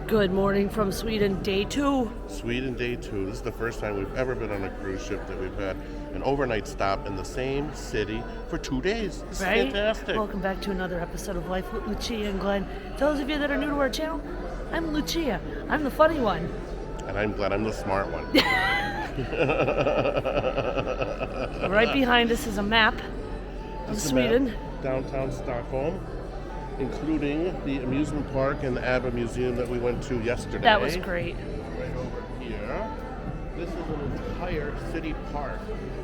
Good morning from Sweden, day 2. Sweden, day 2. This is the first time we've ever been on a cruise ship that we've had an overnight stop in the same city for 2 days. This is fantastic. Welcome back to another episode of Life with Lucia and Glynn. Those of you that are new to our channel, I'm Lucia. I'm the funny one. And I'm Glynn. I'm the smart one. Right behind us is a map of Sweden. Downtown Stockholm, including the amusement park and the ABBA Museum that we went to yesterday. That was great. Right over here. This is an entire city park.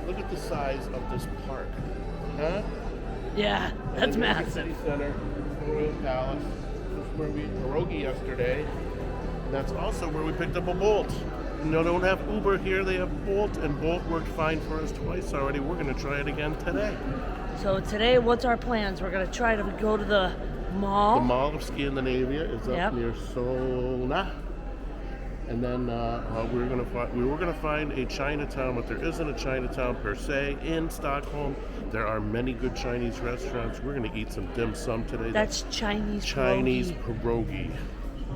Look at the size of this park. Huh? Yeah, that's massive. City Center, Royal Palace. This is where we ate pierogi yesterday. And that's also where we picked up a Bolt. You know, they don't have Uber here, they have Bolt, and Bolt worked fine for us twice already. We're going to try it again today. So today, what's our plans? We're going to try to go to the mall. The Mall of Scandinavia is up near Solna. And then we were gonna find a Chinatown, but there isn't a Chinatown per se in Stockholm. There are many good Chinese restaurants. We're gonna eat some dim sum today. That's Chinese pierogi.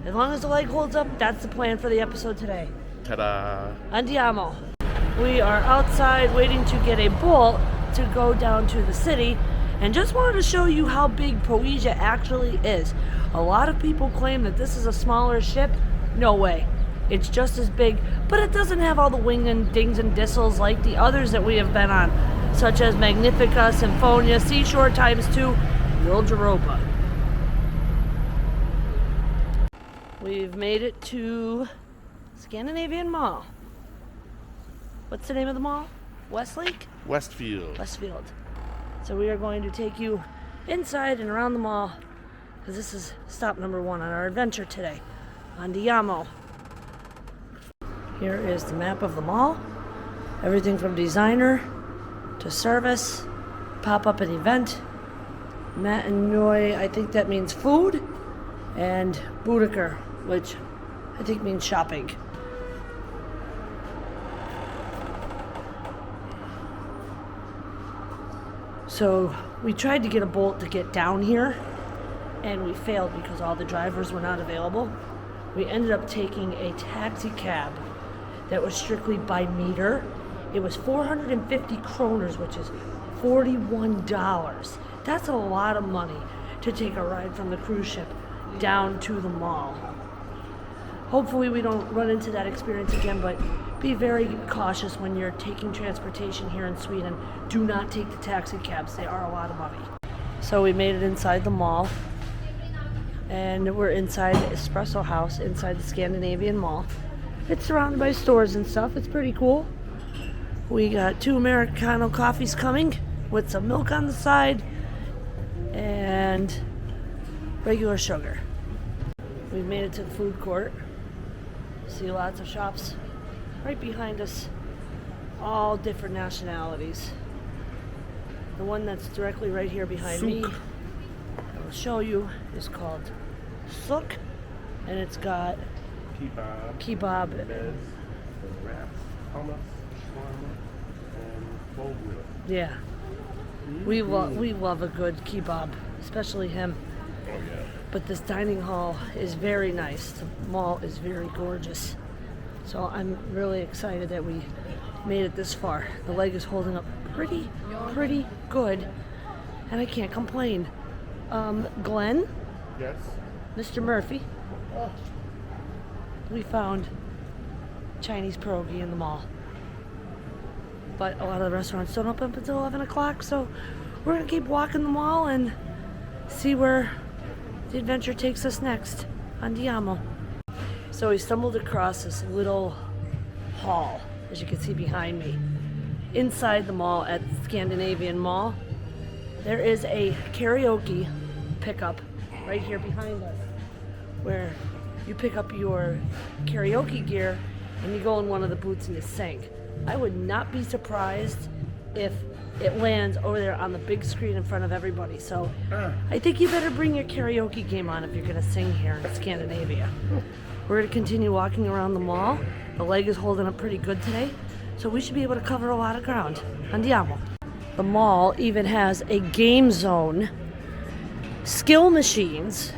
As long as the leg holds up, that's the plan for the episode today. Ta-da! Andiamo. We are outside waiting to get a Bolt to go down to the city, and just wanted to show you how big Poesia actually is. A lot of people claim that this is a smaller ship. No way. It's just as big, but it doesn't have all the wing and dings and distles like the others that we have been on, such as Magnifica, Symphonia, Seashore ×2, Europa. We've made it to Scandinavian Mall. What's the name of the mall? Westlake? Westfield. Westfield. So we are going to take you inside and around the mall, because this is stop number 1 on our adventure today. Andiamo. Here is the map of the mall. Everything from designer to service, pop-up and event, Matinoi, I think that means food, and Boudiker, which I think means shopping. So we tried to get a Bolt to get down here, and we failed because all the drivers were not available. We ended up taking a taxi cab that was strictly by meter. It was 450 kroners, which is $41. That's a lot of money to take a ride from the cruise ship down to the mall. Hopefully we don't run into that experience again, but be very cautious when you're taking transportation here in Sweden. Do not take the taxi cabs. They are a lot of money. So we made it inside the mall, and we're inside the Espresso House inside the Scandinavian Mall. It's surrounded by stores and stuff. It's pretty cool. We got 2 Americano coffees coming with some milk on the side and regular sugar. We've made it to the food court. See lots of shops right behind us, all different nationalities. The one that's directly right here behind me, I will show you, is called Suk, and it's got kebab, wraps, hummus, shawarma, and bowl grill. Yeah, we love a good kebab, especially him. Oh yeah. But this dining hall is very nice. The mall is very gorgeous. So I'm really excited that we made it this far. The leg is holding up pretty good, and I can't complain. Glynn? Yes? Mr. Murphy? We found Chinese pierogi in the mall. But a lot of the restaurants don't open up until 11 o'clock, so we're going to keep walking the mall and see where the adventure takes us next. Andiamo. So we stumbled across this little hall. as you can see behind me. Inside the mall at Scandinavian Mall, there is a karaoke pickup right here behind us, where you pick up your karaoke gear and you go in one of the booths and you sing. I would not be surprised if it lands over there on the big screen in front of everybody. So I think you better bring your karaoke game on if you're gonna sing here in Scandinavia. We're gonna continue walking around the mall. The leg is holding up pretty good today, so we should be able to cover a lot of ground. Andiamo. The mall even has a game zone, skill machines,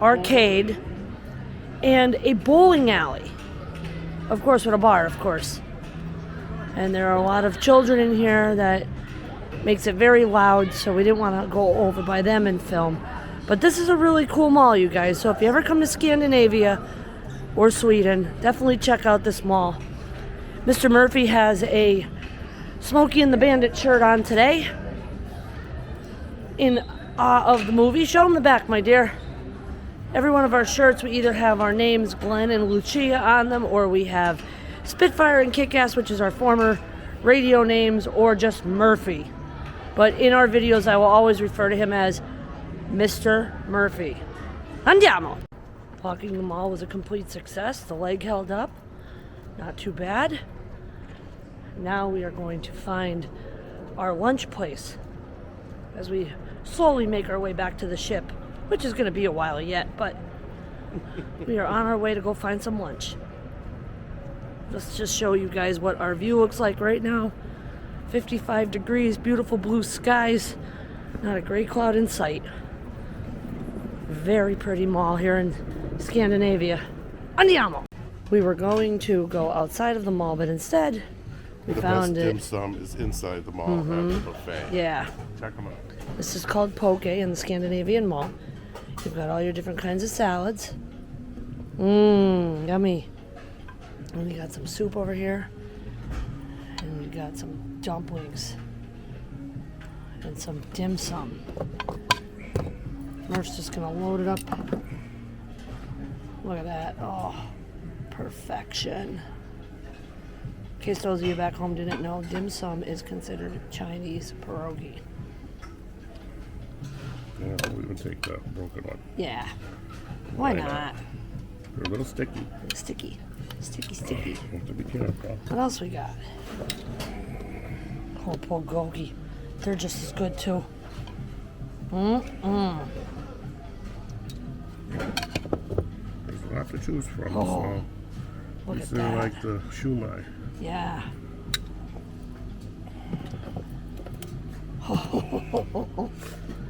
arcade, and a bowling alley. Of course, with a bar, of course. And there are a lot of children in here that makes it very loud, so we didn't want to go over by them and film. But this is a really cool mall, you guys. So if you ever come to Scandinavia or Sweden, definitely check out this mall. Mr. Murphy has a Smokey and the Bandit shirt on today, in awe of the movie. Show him the back, my dear. Every one of our shirts, we either have our names, Glynn and Lucia, on them, or we have Spitfire and Kick-Ass, which is our former radio names, or just Murphy. But in our videos, I will always refer to him as Mr. Murphy. Andiamo! Walking the mall was a complete success. The leg held up. Not too bad. Now we are going to find our lunch place as we slowly make our way back to the ship, which is going to be a while yet, but we are on our way to go find some lunch. Let's just show you guys what our view looks like right now. 55 degrees, beautiful blue skies, not a gray cloud in sight. Very pretty mall here in Scandinavia. Andiamo! We were going to go outside of the mall, but instead we found it. The best dim sum is inside the mall at the buffet. Yeah. Check them out. This is called Poke in the Scandinavian Mall. You've got all your different kinds of salads. Yummy. And we got some soup over here. And we got some dumplings. And some dim sum. Murph's just gonna load it up. Look at that. Oh, perfection. In case those of you back home didn't know, dim sum is considered Chinese pierogi. Yeah, we would take the broken one. Yeah. Why not? They're a little sticky. Sticky. Sticky. You have to be careful. What else we got? Oh, bulgogi. They're just as good too. There's a lot to choose from. Oh, so look these at are that. like the shumai. Yeah.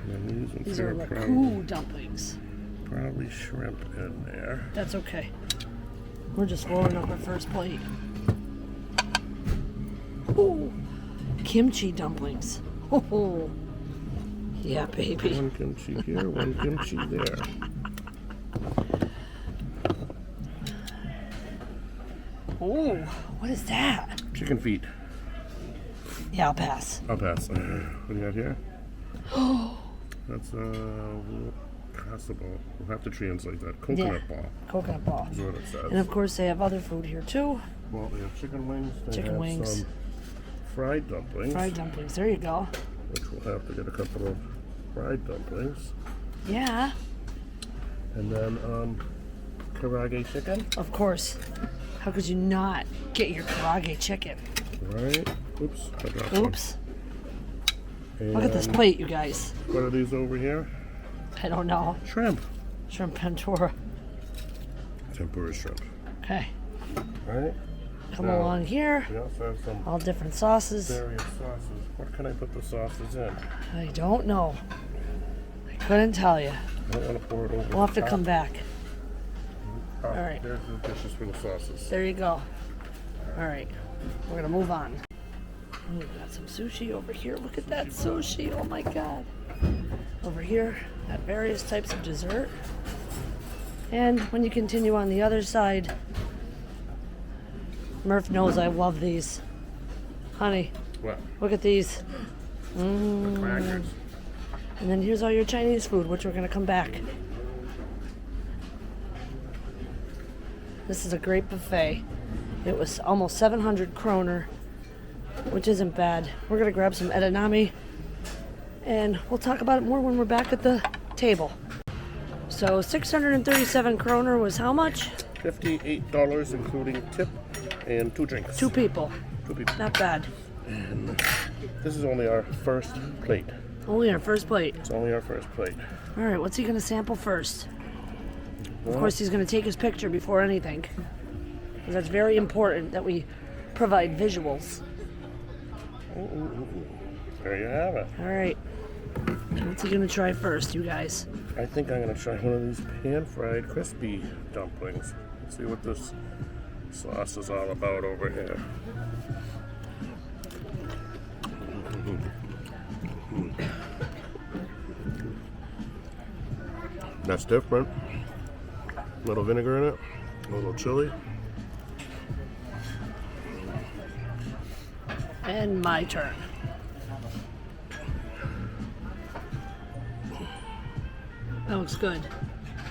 And These are raku dumplings. Probably shrimp in there. That's okay. We're just rolling up our first plate. Ooh, kimchi dumplings. Oh, yeah, baby. One kimchi here, one kimchi there. Oh, what is that? Chicken feet. Yeah, I'll pass. I'll pass. What do you got here? That's possible. We'll have to translate that. Coconut ball. Coconut ball. Is what it says. And of course, they have other food here too. Well, they have chicken wings. They Chicken have wings. some fried dumplings. Fried dumplings. There you go. Which we'll have to get a couple of fried dumplings. Yeah. And then karaage chicken. Of course. How could you not get your karaage chicken? Right. Oops. I dropped one. Oops. Look at this plate, you guys. What are these over here? I don't know. Shrimp. Shrimp tempura. Tempura shrimp. Okay. Right. Come Now, along here. We also have some All different sauces. various sauces. What can I put the sauces in? I don't know. I couldn't tell you. I don't want to pour it over. We'll have to the top. come back. Oh, All right. There's the dishes for the sauces. There you go. All right. We're going to move on. And we've got some sushi over here. Look at that sushi. Oh my God. Over here, got various types of dessert. And when you continue on the other side, Murph knows I love these. Honey, What? look at these. Crackers. And then here's all your Chinese food, which we're going to come back. This is a great buffet. It was almost 700 kroner, which isn't bad. We're gonna grab some edamame, and we'll talk about it more when we're back at the table. So 637 kroner was how much? $58, including tip and 2 drinks. 2 people. 2 people. Not bad. And this is only our first plate. Only our first plate. It's only our first plate. All right, what's he gonna sample first? Of course, he's gonna take his picture before anything, because that's very important that we provide visuals. There you have it. All right, what's he gonna try first, you guys? I think I'm gonna try one of these pan-fried crispy dumplings. Let's see what this sauce is all about over here. That's different. A little vinegar in it, a little chili. And my turn. That looks good.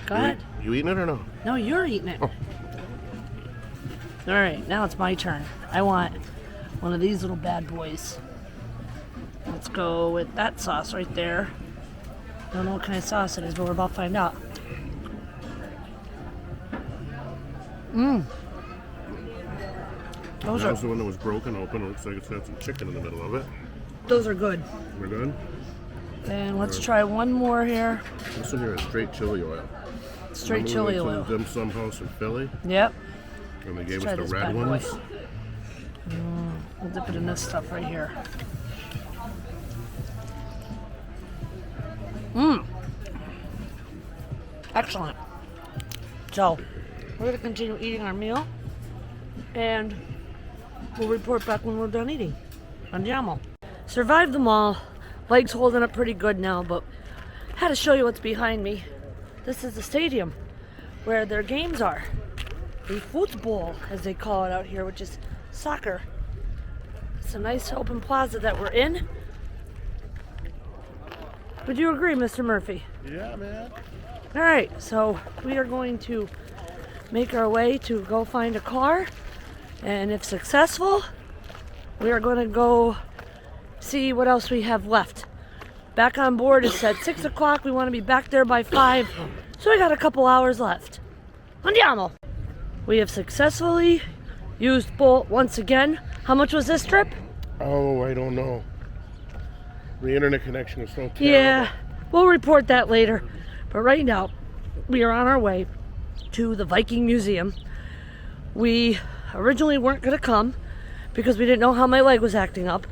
Go ahead. You eating it or no? No, you're eating it. Oh. All right, now it's my turn. I want one of these little bad boys. Let's go with that sauce right there. Don't know what kind of sauce it is, but we're about to find out. That was the one that was broken open. It looks like it's got some chicken in the middle of it. Those are good. We're good? And let's try one more here. This one here is straight chili oil. Straight chili Remember we oil. went to the dim sum house in Philly, Yep. and they gave Let's us try the this red bad boy. ones. We'll dip it in this stuff right here. Excellent. So, we're going to continue eating our meal, and we'll report back when we're done eating. Andiamo. Survived them all. Legs holding up pretty good now, but had to show you what's behind me. This is the stadium where their games are. The football, as they call it out here, which is soccer. It's a nice open plaza that we're in. Would you agree, Mr. Murphy? Yeah, man. All right, so we are going to make our way to go find a car, and if successful, we are going to go see what else we have left. Back on board, it's at 6 o'clock. We want to be back there by 5, so we got a couple hours left. Andiamo! We have successfully used Bolt once again. How much was this trip? Oh, I don't know. The internet connection is so terrible. Yeah, we'll report that later. But right now, we are on our way to the Viking Museum. We originally weren't going to come because we didn't know how my leg was acting up.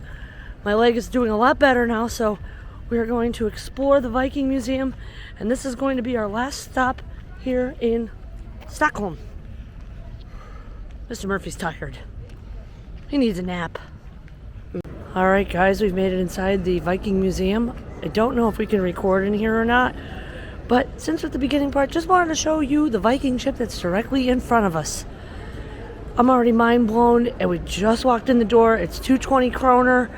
My leg is doing a lot better now, so we are going to explore the Viking Museum, and this is going to be our last stop here in Stockholm. Mr. Murphy's tired. He needs a nap. All right, guys, we've made it inside the Viking Museum. I don't know if we can record in here or not, but since we're at the beginning part, just wanted to show you the Viking ship that's directly in front of us. I'm already mind blown, and we just walked in the door. It's 220 kroner,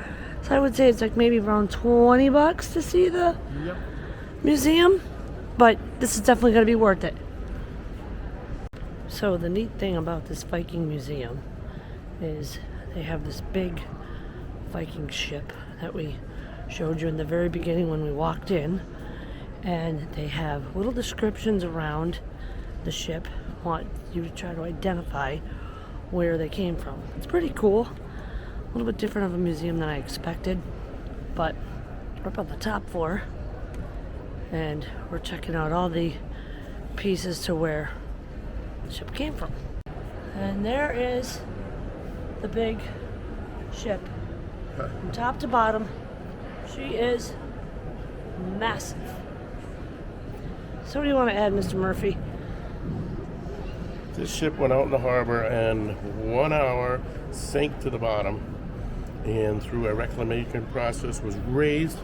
so I would say it's like maybe around 20 bucks to see the museum, but this is definitely going to be worth it. So the neat thing about this Viking Museum is they have this big Viking ship that we showed you in the very beginning when we walked in, and they have little descriptions around the ship. Want you to try to identify where they came from. It's pretty cool. A little bit different of a museum than I expected, but we're up on the top floor and we're checking out all the pieces to where the ship came from. And there is the big ship from top to bottom. She is massive. So what do you want to add, Mr. Murphy? This ship went out in the harbor and 1 hour sank to the bottom, and through a reclamation process was raised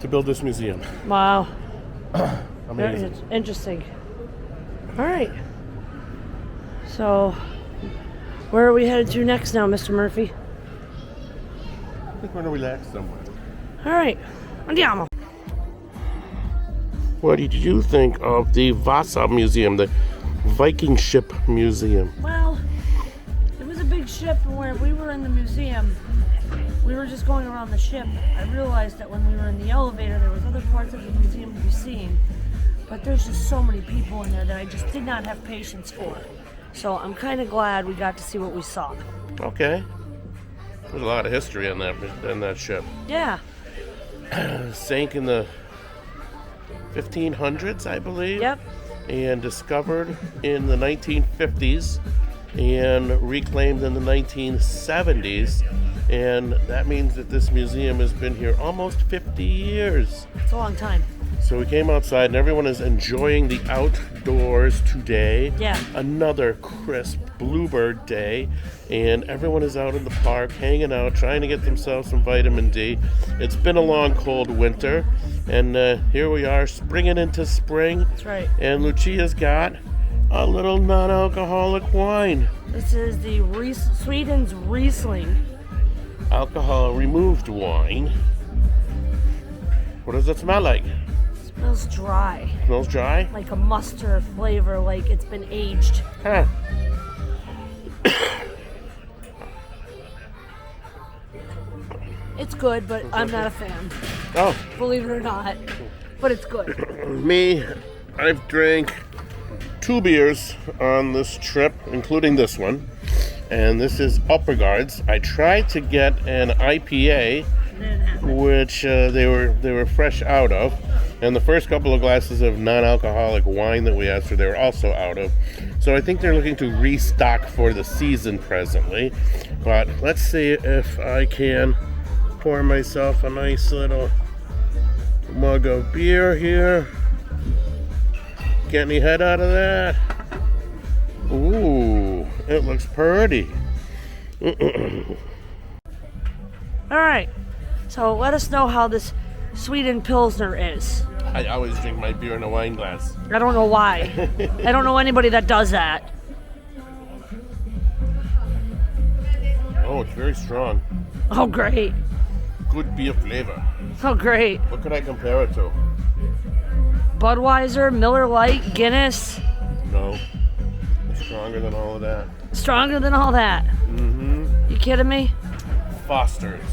to build this museum. Wow. Amazing. Very interesting. All right. So where are we headed to next now, Mr. Murphy? I think we're going to relax somewhere. All right. Andiamo. What did you think of the Vasa Museum, the Viking Ship Museum? Well, it big ship, and when we were in the museum, we were just going around the ship. I realized that when we were in the elevator, there was other parts of the museum to be seen, but there's just so many people in there that I just did not have patience for. So I'm kind of glad we got to see what we saw. Okay. There's a lot of history in that ship. Yeah. Sank in the 1500s, I believe. Yep. And discovered in the 1950s and reclaimed in the 1970s. And that means that this museum has been here almost 50 years. It's a long time. So we came outside and everyone is enjoying the outdoors today. Yeah. Another crisp bluebird day. And everyone is out in the park, hanging out, trying to get themselves some vitamin D. It's been a long, cold winter. And here we are, springing into spring. That's right. And Lucia's got a little non-alcoholic wine. This is the Sweden's Riesling. Alcohol removed wine. What does it smell like? It smells dry. Smells dry? Like a mustard flavor, like it's been aged. Huh. It's good, but I'm not a fan. Oh. Believe it or not. But it's good. Me, I've drank 2 beers on this trip, including this one. And this is Uppergards. I tried to get an IPA, which they were fresh out of. And the first couple of glasses of non-alcoholic wine that we asked for, they were also out of. So I think they're looking to restock for the season presently. But let's see if I can pour myself a nice little mug of beer here. Get any head out of that? Ooh, it looks pretty. All right. So let us know how this Sweden Pilsner is. I always drink my beer in a wine glass. I don't know why. I don't know anybody that does that. Oh, it's very strong. Oh, great. Good beer flavor. Oh, great. What could I compare it to? Budweiser, Miller Lite, Guinness. No. It's stronger than all of that. Stronger than all that. Mm-hmm. You kidding me? Foster's.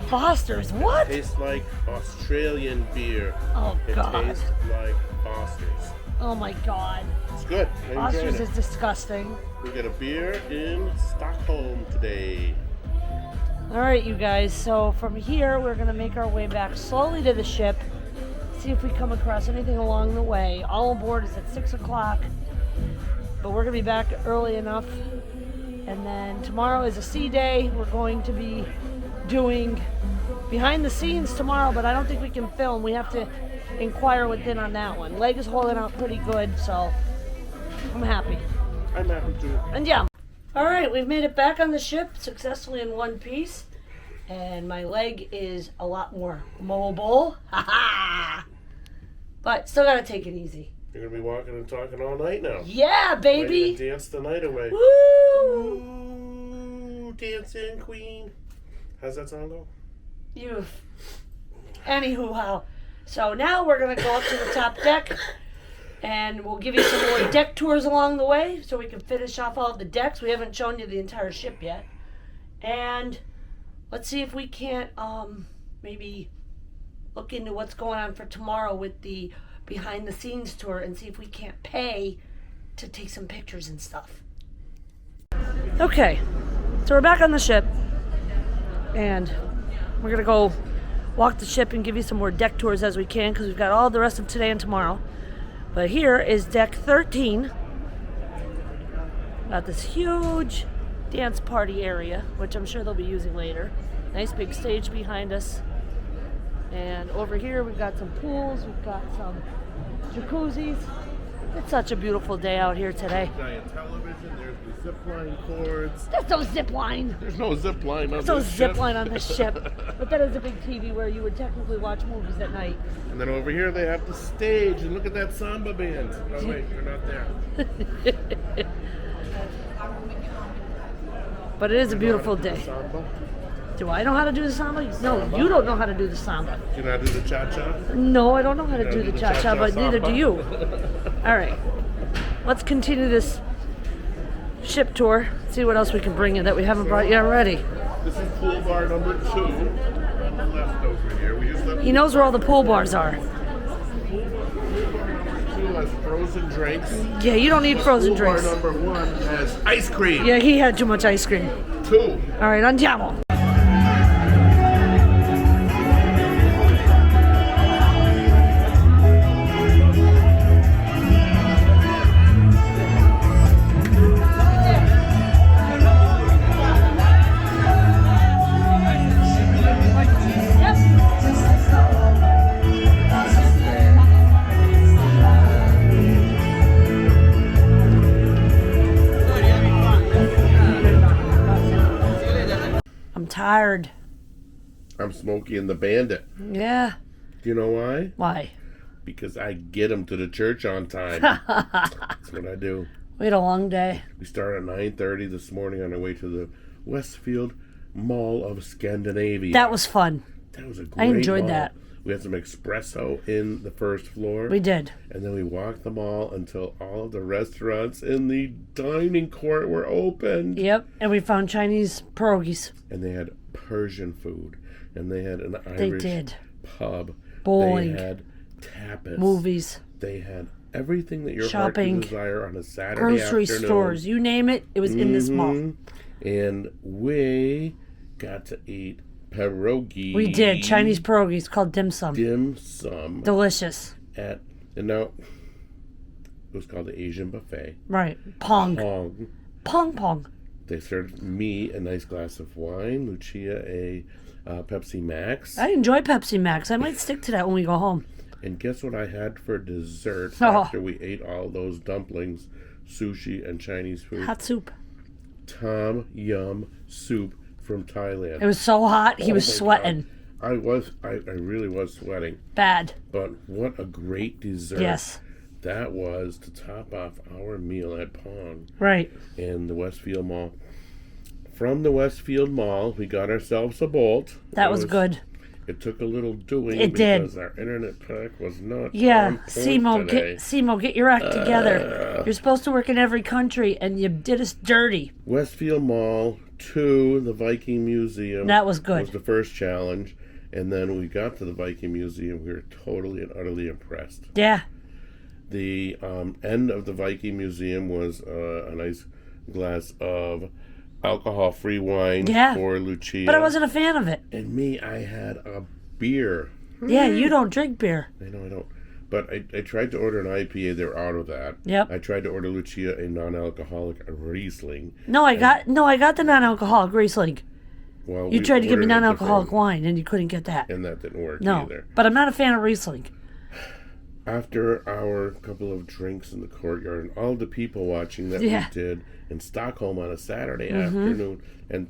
Foster's, what? It tastes like Australian beer. Oh, God. It tastes like Foster's. Oh, my God. It's good. Foster's is disgusting. We got a beer in Stockholm today. All right, you guys. So from here, we're going to make our way back slowly to the ship. See if we come across anything along the way. All aboard is at 6 o'clock. But we're going to be back early enough. And then tomorrow is a sea day. We're going to be doing behind the scenes tomorrow, but I don't think we can film. We have to inquire with Glynn on that one. Leg is holding out pretty good, so I'm happy. I'm happy too. And yeah. All right, we've made it back on the ship successfully in one piece. And my leg is a lot more mobile. Ha ha! But still got to take it easy. You're going to be walking and talking all night now. Yeah, baby. Ready to dance the night away. Woo! Ooh, dancing queen. How's that song go? Anywho, how? So now we're going to go up to the top deck. And we'll give you some more deck tours along the way so we can finish off all of the decks. We haven't shown you the entire ship yet. And let's see if we can't maybe look into what's going on for tomorrow with the behind the scenes tour and see if we can't pay to take some pictures and stuff. Okay, so we're back on the ship and we're going to go walk the ship and give you some more deck tours as we can because we've got all the rest of today and tomorrow. But here is deck 13. Got this huge dance party area, which I'm sure they'll be using later. Nice big stage behind us. And over here we've got some pools, we've got some jacuzzis. It's such a beautiful day out here today. Giant television, there's the zip line cords. There's no zip line. There's no zip line on There's no this zip ship. line on this ship. But that is a big TV where you would technically watch movies at night. And then over here they have the stage, and look at that samba band. Oh wait, they're not there. But it is a beautiful day. Samba? Do I know how to do the samba? No, you don't know how to do the samba. Do you know how to do the cha-cha? No, I don't know how to You do know the the cha-cha, cha-cha but neither samba? do you. All right, let's continue this ship tour. See what else we can bring in that we haven't brought yet already. This is pool bar number 2 on the left over here. We just left He knows where all the pool bars are. pool bar number 2 has frozen drinks. Yeah, you don't need frozen Pool bar drinks. number 1 has ice cream. Yeah, he had too much ice cream. 2. All right, andiamo. I'm tired. I'm Smokey and the Bandit. Yeah. Do you know why? Why? Because I get him to the church on time. That's what I do. We had a long day. We started at 9:30 this morning on our way to the Westfield Mall of Scandinavia. That was fun. That was a great I enjoyed mall. that. We had some espresso in the first floor. We did. And then we walked the mall until all of the restaurants in the dining court were open. Yep. And we found Chinese pierogies. And they had Persian food. And they had an They Irish did. pub. Bowling. They had tapas. Movies. They had everything that your Shopping. heart could desire on a Saturday Grocery afternoon. stores. You name it. It was in this mall. And we got to eat pierogi. We did. Chinese pierogies called dim sum. Dim sum. Delicious. And now, it was called the Asian buffet. Right. Pong. Pong. Pong pong. They served me a nice glass of wine, Lucia a Pepsi Max. I enjoy Pepsi Max. I might stick to that when we go home. And guess what I had for dessert Oh. after we ate all those dumplings, sushi, and Chinese food? Hot soup. Tom Yum soup from Thailand. It was so hot. He was my sweating. God. I really was sweating. Bad. But what a great dessert. Yes. That was to top off our meal at Pong Right. in the Westfield Mall. From the Westfield Mall, we got ourselves a Bolt. That was good. It took a little doing It did. because our internet pack was not on Yeah, point Simo, today. get your act together. You're supposed to work in every country, and you did us dirty. Westfield Mall to the Viking Museum. That was good. Was the first challenge. And then we got to the Viking Museum. We were totally and utterly impressed. Yeah. The end of the Viking Museum was a nice glass of alcohol-free wine Yeah. for Lucia. But I wasn't a fan of it. And me, I had a beer. Yeah, you don't drink beer. I know I don't. But I tried to order an IPA. They're out of that. Yep. I tried to order Lucia a non-alcoholic Riesling. No, I got the non-alcoholic Riesling. Well, You we tried to give me ordered a non-alcoholic different- wine, and you couldn't get that. and that didn't work No, either. but I'm not a fan of Riesling. After our couple of drinks in the courtyard and all the people watching that Yeah. we did in Stockholm on a Saturday afternoon, and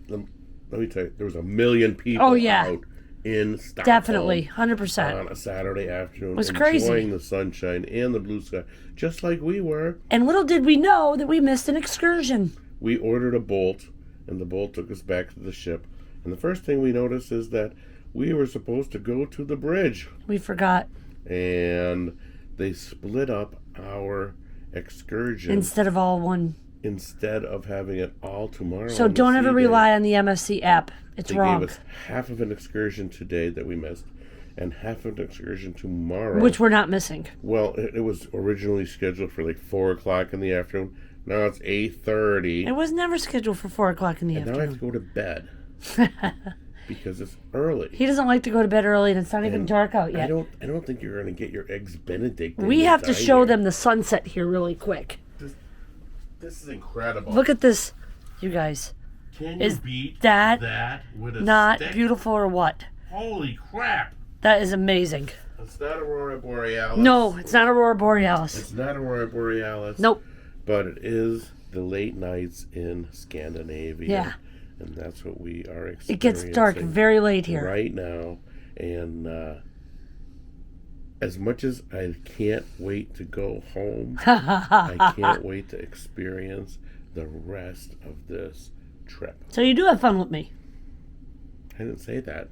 let me tell you, there was 1 million people Oh, yeah. out in Stockholm. Definitely, 100%. On a Saturday afternoon, was enjoying crazy. the sunshine and the blue sky, just like we were. And little did we know that we missed an excursion. We ordered a Bolt, and the Bolt took us back to the ship. And the first thing we noticed is that we were supposed to go to the bridge. We forgot. And they split up our excursion Instead of all one. instead of having it all tomorrow. So on the don't ever sea day. rely on the MSC app. It's They wrong. gave us half of an excursion today that we missed, and half of an excursion tomorrow. Which we're not missing. Well, it was originally scheduled for like 4 o'clock in the afternoon. Now it's 8:30. It was never scheduled for 4 o'clock in the And now I have afternoon. to go to bed because it's early. He doesn't like to go to bed early, and it's not even And dark out I yet. don't think you're going to get your eggs Benedict. in We the have to show diner. them the sunset here really quick. This is incredible. Look at this, you guys. Can you Is beat that with a Not stick? beautiful or what? Holy crap! That is amazing. It's not Aurora Borealis. No, it's not Aurora Borealis. It's not Aurora Borealis. Nope. But it is the late nights in Scandinavia. Yeah. And that's what we are experiencing. It gets dark very late here. right now. And as much as I can't wait to go home, I can't wait to experience the rest of this trip. So you do have fun with me. I didn't say that.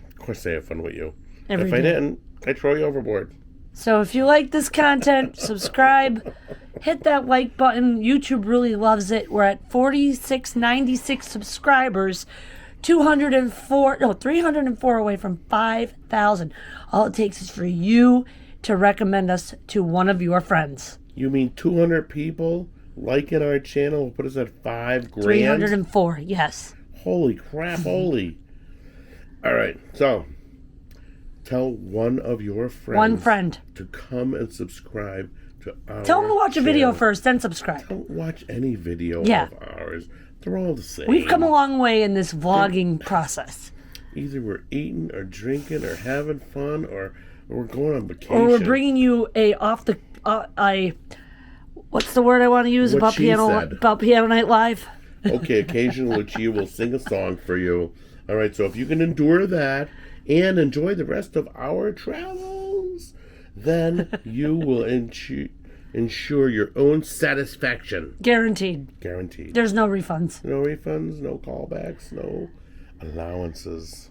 Of course I have fun with you. Every if I day. didn't, I'd throw you overboard. So if you like this content, subscribe, hit that like button. YouTube really loves it. We're at 4696 subscribers. 304 away from 5,000. All it takes is for you to recommend us to one of your friends. You mean 200 people liking our channel will put us at $5,000? 304, yes. Holy crap, holy. All right, so tell one of your friends. One friend. To come and subscribe to our Tell them to watch a video channel. first, then subscribe. Don't watch any video Yeah. of ours. They're all the same. We've come a long way in this vlogging process. Either we're eating or drinking or having fun or we're going on vacation. Or we're bringing you what's the word I want to use What she said. about Piano Night Live? Okay, occasionally Lucia will sing a song for you. All right, so if you can endure that and enjoy the rest of our travels, then you will ensure your own satisfaction. Guaranteed. Guaranteed. There's no refunds. No refunds, no callbacks, no allowances.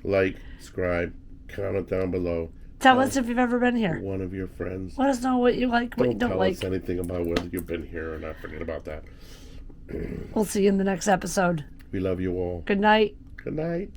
Like, subscribe, comment down below. Tell us if you've ever been here. One of your friends. Let us know what you like, what you don't tell like. us anything about whether you've been here or not. Forget about that. We'll see you in the next episode. We love you all. Good night. Good night.